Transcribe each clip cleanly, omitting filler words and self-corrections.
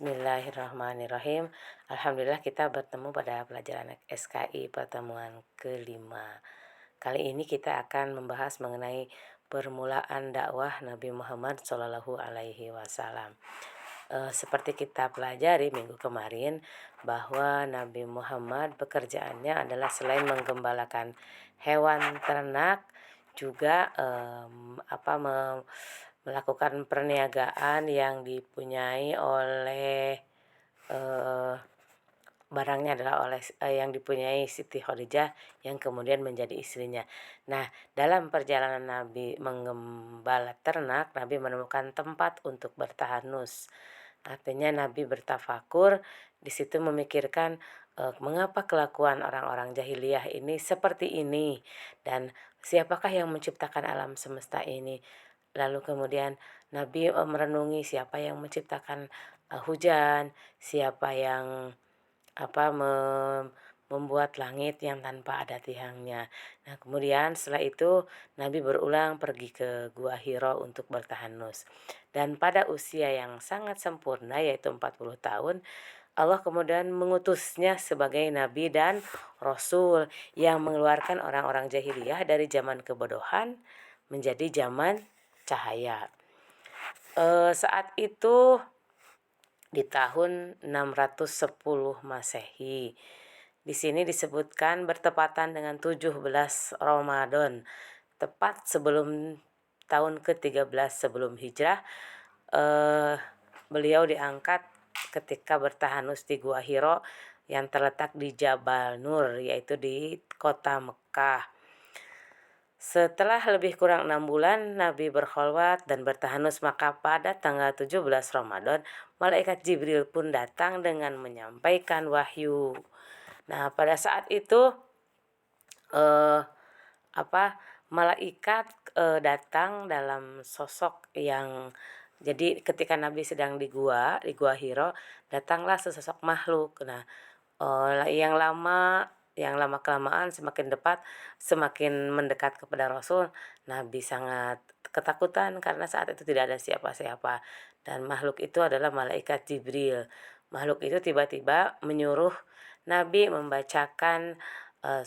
Bismillahirrahmanirrahim. Alhamdulillah kita bertemu pada pelajaran SKI pertemuan kelima. Kali ini kita akan membahas mengenai permulaan dakwah Nabi Muhammad Shallallahu Alaihi Wasallam. Seperti kita pelajari minggu kemarin bahwa Nabi Muhammad pekerjaannya adalah selain menggembalakan hewan ternak juga melakukan perniagaan yang dipunyai oleh eh, barangnya adalah yang dipunyai Siti Khadijah yang kemudian menjadi istrinya. Nah, dalam perjalanan Nabi menggembala ternak, Nabi menemukan tempat untuk bertahanus. Artinya Nabi bertafakur, di situ memikirkan mengapa kelakuan orang-orang jahiliyah ini seperti ini dan siapakah yang menciptakan alam semesta ini. Lalu kemudian Nabi merenungi siapa yang menciptakan hujan, siapa yang membuat langit yang tanpa ada tiangnya. Nah, kemudian setelah itu Nabi berulang pergi ke Gua Hiro untuk bertahanus. Dan pada usia yang sangat sempurna yaitu 40 tahun, Allah kemudian mengutusnya sebagai nabi dan rasul yang mengeluarkan orang-orang jahiliyah dari zaman kebodohan menjadi zaman cahaya. Saat itu di tahun 610 Masehi. Di sini disebutkan bertepatan dengan 17 Ramadan, tepat sebelum tahun ke-13 sebelum hijrah. Beliau diangkat ketika bertahanus di Gua Hiro yang terletak di Jabal Nur, yaitu di kota Mekah. Setelah lebih kurang 6 bulan Nabi berkholwat dan bertahanus, maka pada tanggal 17 Ramadan malaikat Jibril pun datang dengan menyampaikan wahyu. Nah, pada saat itu eh, malaikat datang dalam sosok yang, jadi ketika Nabi sedang di gua Hiro, datanglah sesosok makhluk. Nah, yang lama kelamaan semakin mendekat kepada Rasul, Nabi sangat ketakutan karena saat itu tidak ada siapa-siapa dan makhluk itu adalah malaikat Jibril. Makhluk itu tiba-tiba menyuruh Nabi membacakan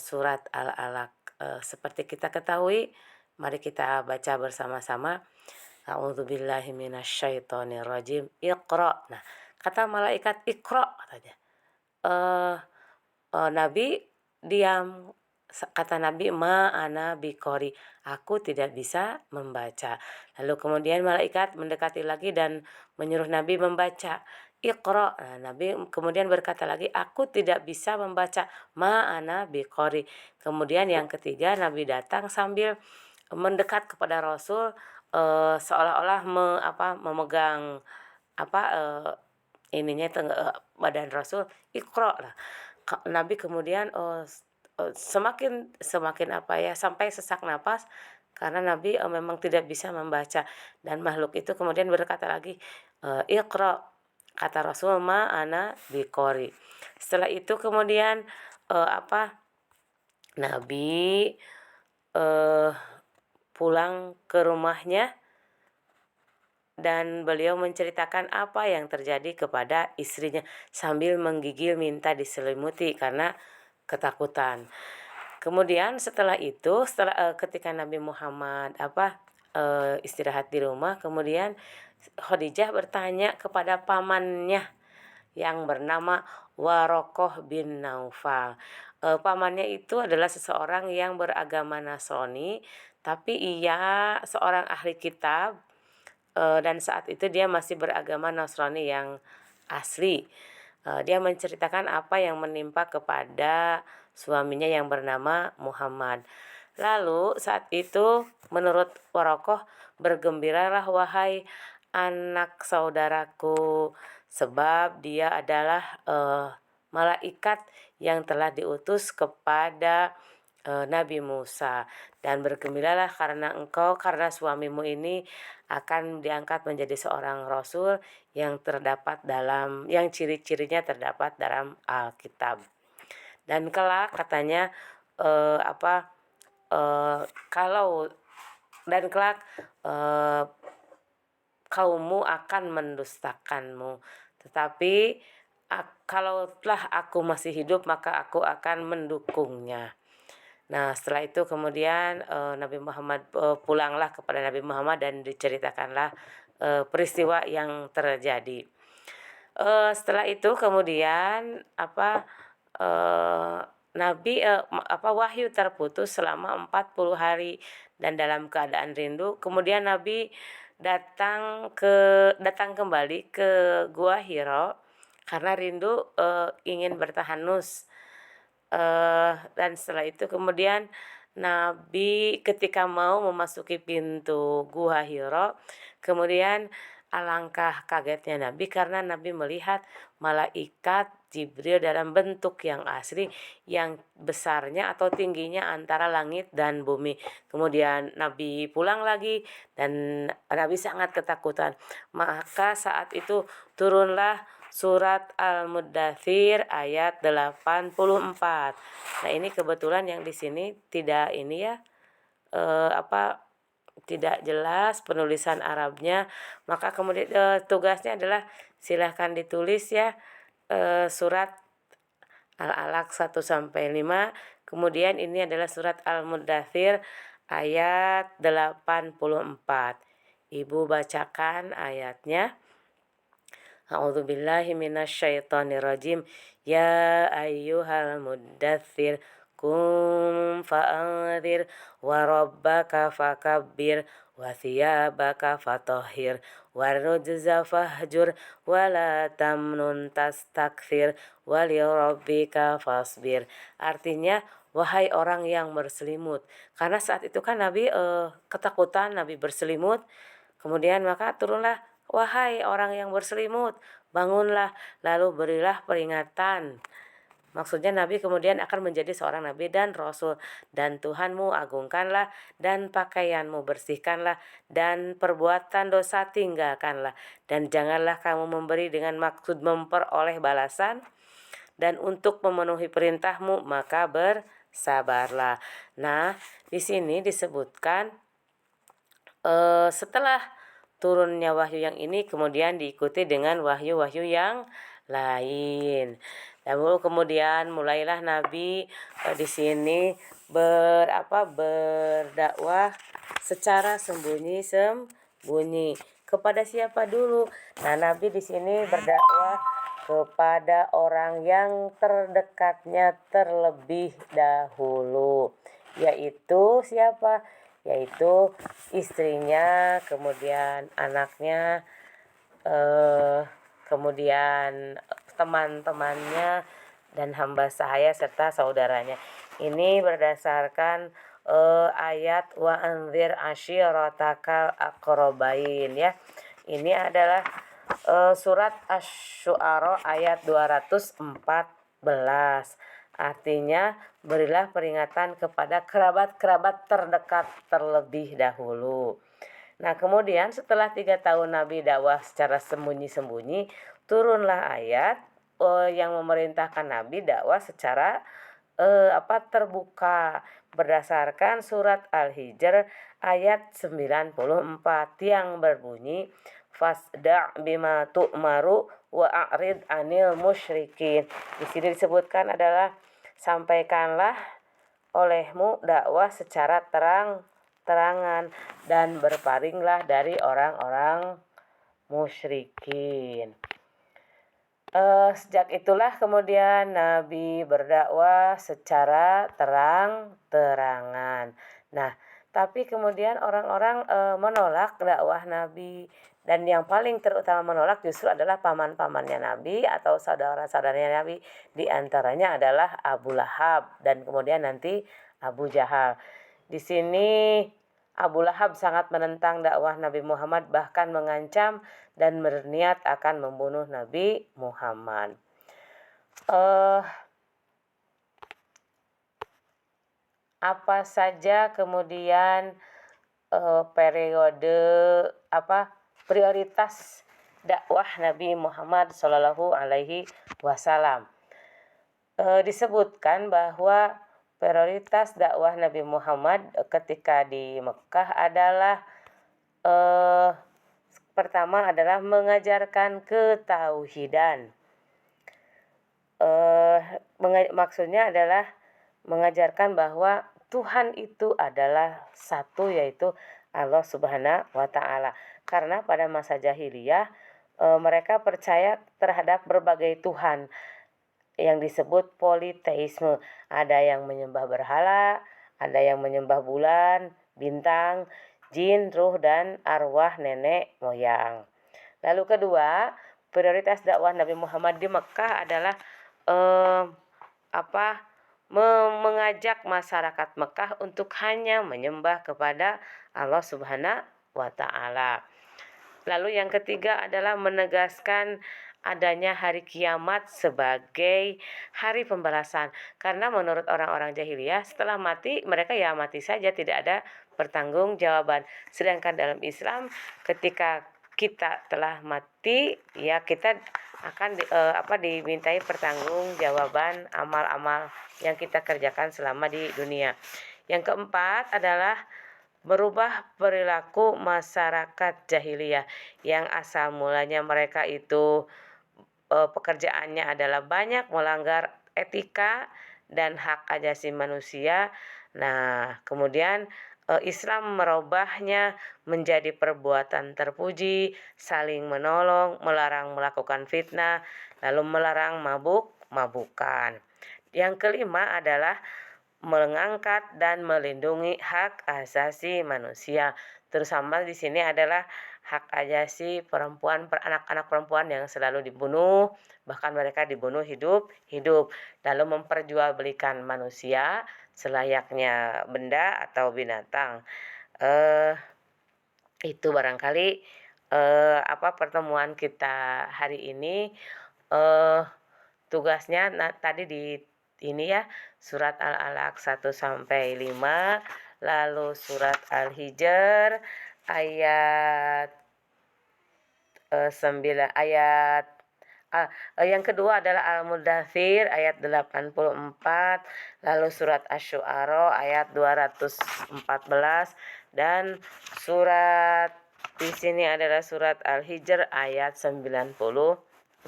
surat Al-Alaq. Seperti kita ketahui, mari kita baca bersama-sama. A'udzubillahi minasyaitonirrajim. Iqra. Nah, kata malaikat Iqra katanya. Nabi diam. Kata Nabi, ana biqori, aku tidak bisa membaca. Lalu kemudian malaikat mendekati lagi dan menyuruh Nabi membaca. Iqra. Nah, Nabi kemudian berkata lagi, aku tidak bisa membaca. Ana biqori. Kemudian yang ketiga Nabi datang sambil mendekat kepada Rasul, seolah-olah memegang ininya badan Rasul. Iqra lah. Nabi kemudian semakin semakin sampai sesak napas karena Nabi memang tidak bisa membaca, dan makhluk itu kemudian berkata lagi, Iqra. Kata Rasul, ma ana biqori. Setelah itu kemudian Nabi pulang ke rumahnya dan beliau menceritakan apa yang terjadi kepada istrinya sambil menggigil minta diselimuti karena ketakutan. Kemudian setelah itu, ketika Nabi Muhammad istirahat di rumah, kemudian Khadijah bertanya kepada pamannya yang bernama Warokoh bin Naufal. Pamannya itu adalah seseorang yang beragama Nasrani, tapi ia seorang ahli kitab, dan saat itu dia masih beragama Nasrani yang asli. Dia menceritakan apa yang menimpa kepada suaminya yang bernama Muhammad. Lalu saat itu menurut Warokoh, bergembiralah wahai anak saudaraku, sebab dia adalah malaikat yang telah diutus kepada Nabi Musa, dan bergembiralah karena suamimu ini akan diangkat menjadi seorang rasul yang ciri-cirinya terdapat dalam Alkitab. Dan kelak katanya eh, apa kalau dan kelak kaummu akan mendustakanmu, tetapi kalau telah aku masih hidup maka aku akan mendukungnya. Nah, setelah itu kemudian, Nabi Muhammad pulanglah kepada Nabi Muhammad dan diceritakanlah, peristiwa yang terjadi. Setelah itu kemudian eee, Nabi wahyu terputus selama 40 hari dan dalam keadaan rindu, kemudian Nabi datang kembali ke Gua Hira karena rindu, ingin bertahanus. Dan setelah itu kemudian Nabi ketika mau memasuki pintu Gua Hira, kemudian alangkah kagetnya Nabi karena Nabi melihat malaikat Jibril dalam bentuk yang asli, yang besarnya atau tingginya antara langit dan bumi. Kemudian Nabi pulang lagi dan Nabi sangat ketakutan. Maka saat itu turunlah surat Al-Muddatsir ayat 84. Nah, ini kebetulan yang di sini tidak ini ya, tidak jelas penulisan Arabnya, maka kemudian tugasnya adalah silahkan ditulis ya, surat Al-Alaq 1-5, kemudian ini adalah surat Al-Muddatsir ayat 84. Ibu bacakan ayatnya. A'udzubillahi minasyaitonirrajim. Ya ayyuhal muddatsir qum fa'anzir wa rabbaka fakabbir wa thiyabaka fatahhir warujza fahjur wa la tamnun tastakthir wa lirabbika fasbir. Artinya, wahai orang yang berselimut. Karena saat itu kan Nabi ketakutan, Nabi berselimut. Kemudian maka turunlah, wahai orang yang berselimut, bangunlah, lalu berilah peringatan. Maksudnya Nabi kemudian akan menjadi seorang Nabi dan Rasul. Dan Tuhanmu agungkanlah, dan pakaianmu bersihkanlah, dan perbuatan dosa tinggalkanlah. Dan janganlah kamu memberi dengan maksud memperoleh balasan, dan untuk memenuhi perintahmu maka bersabarlah. Nah, di sini disebutkan setelah turunnya wahyu yang ini kemudian diikuti dengan wahyu-wahyu yang lain. Lalu kemudian mulailah Nabi di sini berdakwah secara sembunyi-sembunyi. Kepada siapa dulu? Nah, Nabi di sini berdakwah kepada orang yang terdekatnya terlebih dahulu. Yaitu siapa? Yaitu istrinya, kemudian anaknya, kemudian teman-temannya dan hamba sahaya serta saudaranya. Ini berdasarkan ayat wa anzir ashiratakal aqrabain ya. Ini adalah surat Asy-Syu'ara ayat 214. Artinya, berilah peringatan kepada kerabat-kerabat terdekat terlebih dahulu. Nah, kemudian setelah 3 tahun Nabi dakwah secara sembunyi-sembunyi, turunlah ayat yang memerintahkan Nabi dakwah secara terbuka berdasarkan surat Al-Hijr ayat 94 yang berbunyi fasda' bima tu'maru wa a'rid 'anil musyrikin. Di sini disebutkan adalah sampaikanlah olehmu dakwah secara terang-terangan dan berpalinglah dari orang-orang musyrikin. Sejak itulah kemudian Nabi berdakwah secara terang-terangan. Nah, tapi kemudian orang-orang menolak dakwah Nabi, dan yang paling terutama menolak justru adalah paman-pamannya Nabi atau saudara-saudaranya Nabi. Di antaranya adalah Abu Lahab dan kemudian nanti Abu Jahal. Di sini Abu Lahab sangat menentang dakwah Nabi Muhammad, bahkan mengancam dan berniat akan membunuh Nabi Muhammad. Apa saja kemudian prioritas dakwah Nabi Muhammad Shallallahu Alaihi Wasallam? Disebutkan bahwa prioritas dakwah Nabi Muhammad ketika di Mekah adalah pertama adalah mengajarkan ketauhidan. Maksudnya adalah mengajarkan bahwa Tuhan itu adalah satu, yaitu Allah Subhanahu wa Ta'ala. Karena pada masa jahiliyah mereka percaya terhadap berbagai Tuhan yang disebut politeisme. Ada yang menyembah berhala, ada yang menyembah bulan, bintang, jin, ruh, dan arwah nenek moyang. Lalu kedua, prioritas dakwah Nabi Muhammad di Mekah adalah eh, apa mengajak masyarakat Mekah untuk hanya menyembah kepada Allah Subhanahu wa Ta'ala. Lalu yang ketiga adalah menegaskan adanya hari kiamat sebagai hari pembalasan. Karena menurut orang-orang jahiliyah setelah mati mereka ya mati saja, tidak ada pertanggungjawaban. Sedangkan dalam Islam ketika kita telah mati ya kita akan dimintai pertanggungjawaban amal-amal yang kita kerjakan selama di dunia. Yang keempat adalah merubah perilaku masyarakat jahiliyah yang asal mulanya mereka itu pekerjaannya adalah banyak melanggar etika dan hak asasi manusia. Nah, kemudian Islam merubahnya menjadi perbuatan terpuji, saling menolong, melarang melakukan fitnah, lalu melarang mabuk-mabukan. Yang kelima adalah mengangkat dan melindungi hak asasi manusia. Terutama di sini adalah hak asasi perempuan, anak-anak perempuan yang selalu dibunuh, bahkan mereka dibunuh hidup-hidup, lalu memperjualbelikan manusia selayaknya benda atau binatang. Itu barangkali pertemuan kita hari ini. Tugasnya tadi di ini ya, surat Al-Alaq 1 sampai 5, lalu surat Al-Hijr ayat 9 ayat yang kedua adalah Al-Mudaththir ayat 84, lalu surat Asy-Syu'ara ayat 214, dan surat di sini adalah surat Al-Hijr ayat 94.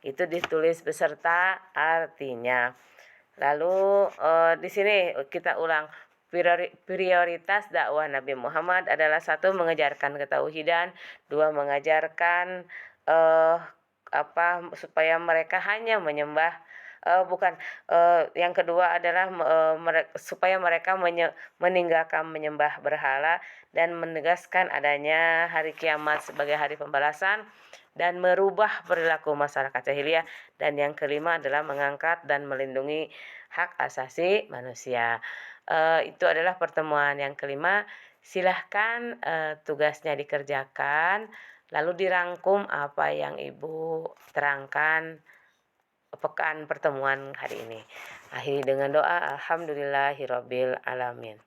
Itu ditulis beserta artinya. Lalu di sini kita ulang, prioritas dakwah Nabi Muhammad adalah satu, mengajarkan ketauhidan, dua, mengajarkan supaya mereka hanya menyembah yang kedua adalah supaya mereka meninggalkan menyembah berhala dan menegaskan adanya hari kiamat sebagai hari pembalasan dan merubah perilaku masyarakat jahiliyah. Dan yang kelima adalah mengangkat dan melindungi hak asasi manusia. Itu adalah pertemuan yang kelima. Silahkan tugasnya dikerjakan, lalu dirangkum apa yang Ibu terangkan pekan pertemuan hari ini. Akhiri dengan doa, alhamdulillahirabbil alamin.